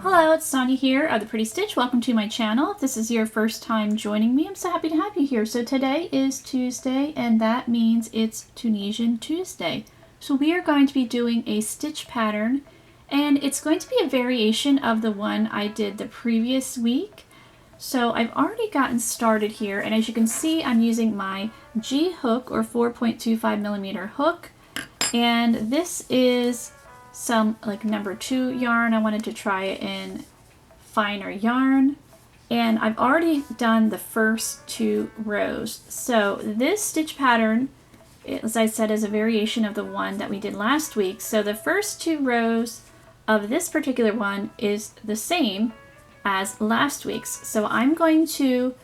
Hello, it's Sonia here of The Pretty Stitch. Welcome to my channel. If this is your first time joining me, I'm so happy to have you here. So today is Tuesday, and that means it's Tunisian Tuesday. So we are going to be doing a stitch pattern, and it's going to be a variation of the one I did the previous week. So I've already gotten started here, and as you can see, I'm using my G hook or 4.25 millimeter hook, and this is some like number 2 yarn. I wanted to try it in finer yarn, and I've already done the first 2 rows. So this stitch pattern, as I said, is a variation of the one that we did last week. So the first 2 rows of this particular one is the same as last week's. So I'm going to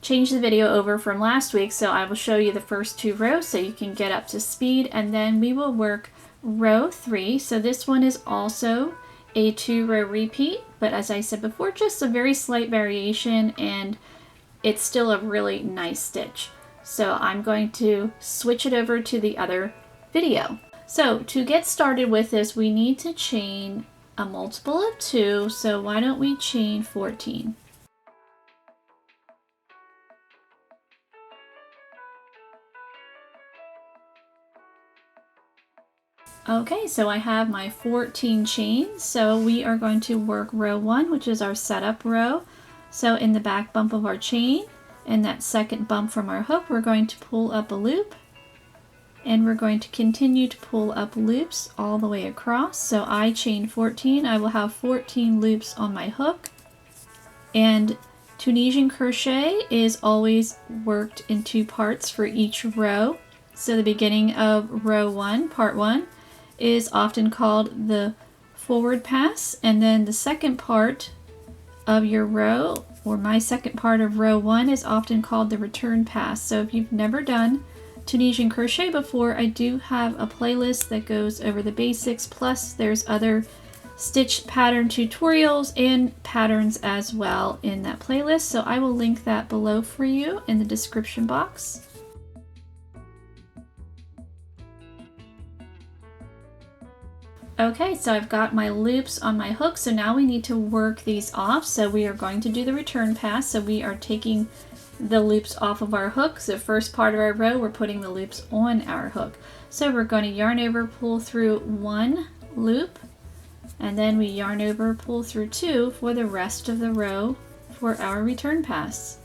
change the video over from last week, so I will show you the first 2 rows so you can get up to speed, and then we will work row 3. So this one is also a 2-row repeat, but as I said before, just a very slight variation, and it's still a really nice stitch. So I'm going to switch it over to the other video. So to get started with this, we need to chain a multiple of 2, so why don't we chain 14? Okay, so I have my 14 chains, so we are going to work row 1, which is our setup row. So in the back bump of our chain, and that second bump from our hook, we're going to pull up a loop, and we're going to continue to pull up loops all the way across. So I chain 14, I will have 14 loops on my hook, and Tunisian crochet is always worked in 2 parts for each row. So the beginning of row 1, part 1, is often called the forward pass, and then the second part of your row, or my second part of row 1, is often called the return pass. So if you've never done Tunisian crochet before, I do have a playlist that goes over the basics, plus there's other stitch pattern tutorials and patterns as well in that playlist, so I will link that below for you in the description box. Okay, so I've got my loops on my hook, so now we need to work these off. So we are going to do the return pass. So we are taking the loops off of our hook. So first part of our row, we're putting the loops on our hook. So we're going to yarn over, pull through 1 loop, and then we yarn over, pull through 2 for the rest of the row for our return pass.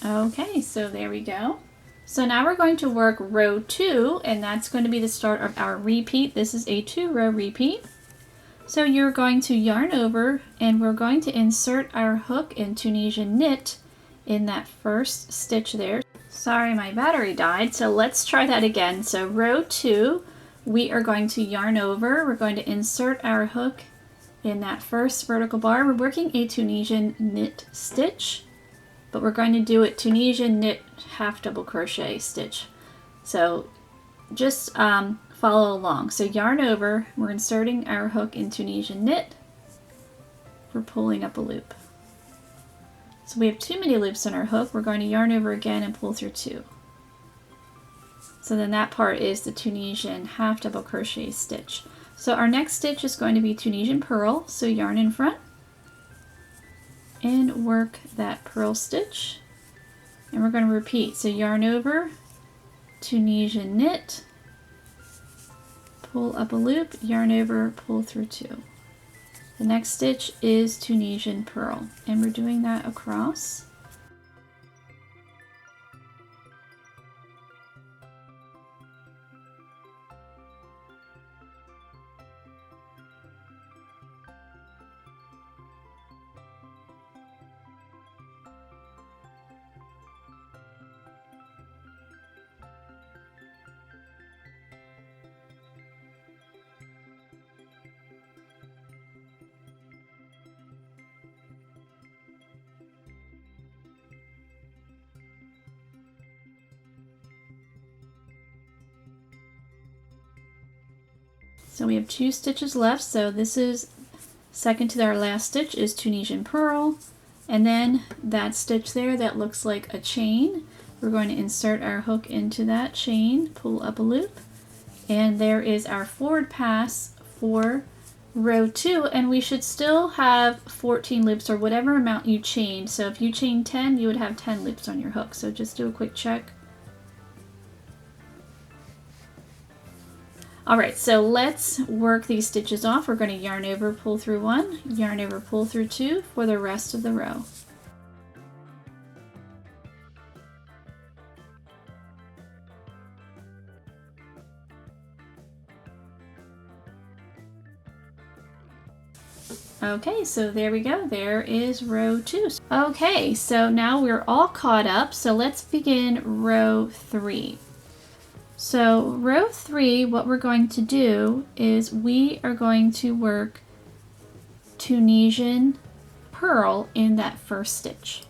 Okay, so there we go. So now we're going to work row 2, and that's going to be the start of our repeat. This is a 2-row repeat. So you're going to yarn over, and we're going to insert our hook in Tunisian knit in that first stitch there. Sorry, my battery died, so let's try that again. So row 2, we are going to yarn over, we're going to insert our hook in that first vertical bar. We're working a Tunisian knit stitch, but we're going to do it Tunisian knit half double crochet stitch. So just follow along. So yarn over, we're inserting our hook in Tunisian knit, we're pulling up a loop. So we have too many loops on our hook, we're going to yarn over again and pull through 2. So then that part is the Tunisian half double crochet stitch. So our next stitch is going to be Tunisian purl, so yarn in front, and work that purl stitch, and we're going to repeat. So yarn over, Tunisian knit, pull up a loop, yarn over, pull through 2. The next stitch is Tunisian purl, and we're doing that across. So we have 2 stitches left, so this is second to our last stitch is Tunisian purl, And then that stitch there that looks like a chain, we're going to insert our hook into that chain, pull up a loop, and there is our forward pass for row 2, and we should still have 14 loops or whatever amount you chained. So if you chain 10, you would have 10 loops on your hook. So just do a quick check. Alright, so let's work these stitches off. We're going to yarn over, pull through 1, yarn over, pull through 2 for the rest of the row. Okay, so there we go. There is row 2. Okay, so now we're all caught up. So let's begin row 3. So row 3, what we're going to do is we are going to work Tunisian purl in that first stitch.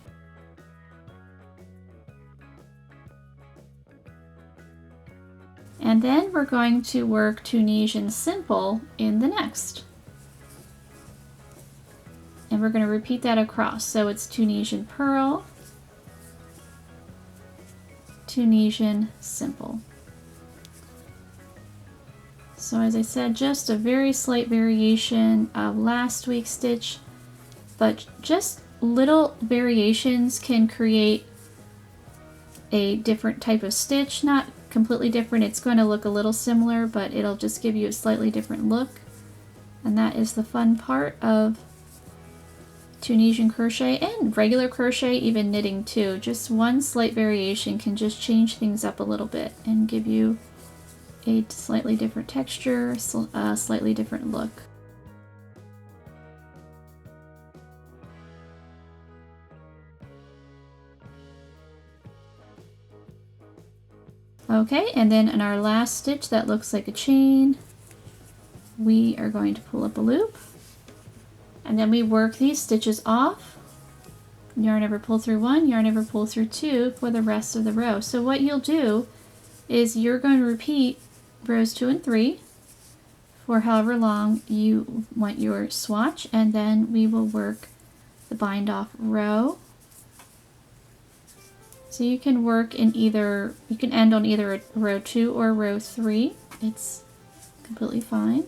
And then we're going to work Tunisian simple in the next. And we're going to repeat that across. So it's Tunisian purl, Tunisian simple. So as I said, just a very slight variation of last week's stitch, but just little variations can create a different type of stitch. Not completely different, it's going to look a little similar, but it'll just give you a slightly different look. And that is the fun part of Tunisian crochet and regular crochet, even knitting too. Just one slight variation can just change things up a little bit and give you a slightly different texture, a slightly different look. Okay, and then in our last stitch that looks like a chain, we are going to pull up a loop, and then we work these stitches off. Yarn over, pull through 1, yarn over, pull through 2 for the rest of the row. So what you'll do is you're going to repeat rows 2 and 3 for however long you want your swatch, and then we will work the bind off row. So you can work in either, you can end on either row 2 or row 3. It's completely fine.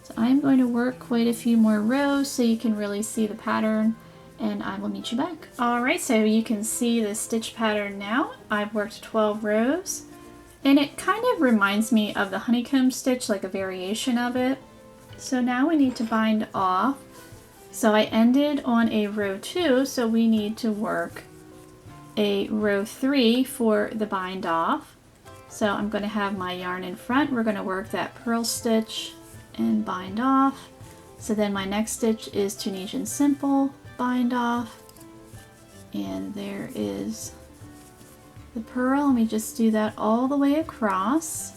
So I'm going to work quite a few more rows so you can really see the pattern, and I will meet you back. Alright, so you can see the stitch pattern now. I've worked 12 rows, and it kind of reminds me of the honeycomb stitch, like a variation of it. So now we need to bind off. So I ended on a row 2, so we need to work a row 3 for the bind off. So I'm going to have my yarn in front. We're going to work that purl stitch and bind off. So then my next stitch is Tunisian simple, bind off, and there is the purl. Let me just do that all the way across.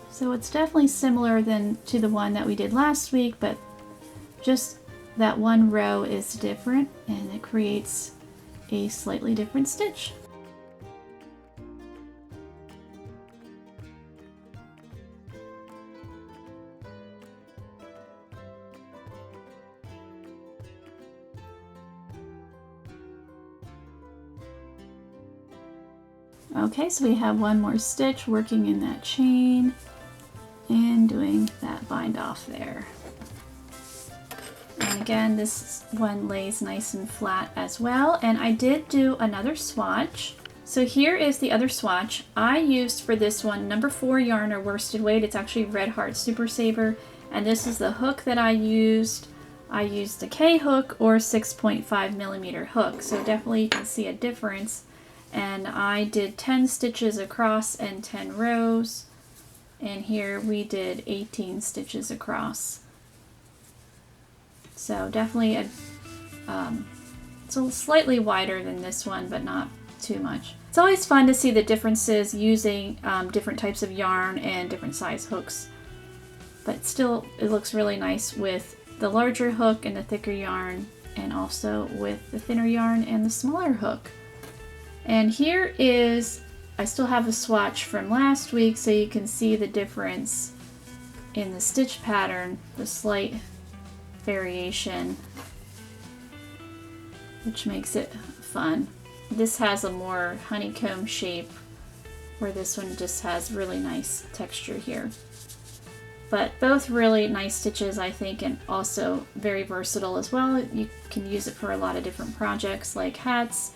So it's definitely similar to the one that we did last week, but just that one row is different and it creates a slightly different stitch. Okay, so we have one more stitch working in that chain and doing that bind off there. And again, this one lays nice and flat as well. And I did do another swatch. So here is the other swatch. I used for this one number 4 yarn or worsted weight. It's actually Red Heart Super Saver. And this is the hook that I used. I used a K hook or 6.5mm hook. So definitely you can see a difference. And I did 10 stitches across and 10 rows. And here we did 18 stitches across. So definitely it's a slightly wider than this one, but not too much. It's always fun to see the differences using different types of yarn and different size hooks. But still, it looks really nice with the larger hook and the thicker yarn, and also with the thinner yarn and the smaller hook. And here is, I still have a swatch from last week so you can see the difference in the stitch pattern, the slight variation, which makes it fun. This has a more honeycomb shape, where this one just has really nice texture here. But both really nice stitches, I think, and also very versatile as well. You can use it for a lot of different projects like hats,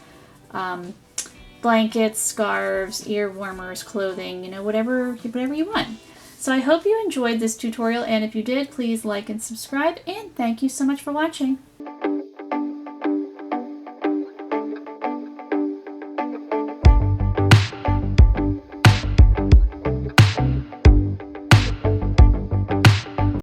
blankets, scarves, ear warmers, clothing, you know, whatever you want. So I hope you enjoyed this tutorial, and if you did, please like and subscribe, and thank you so much for watching.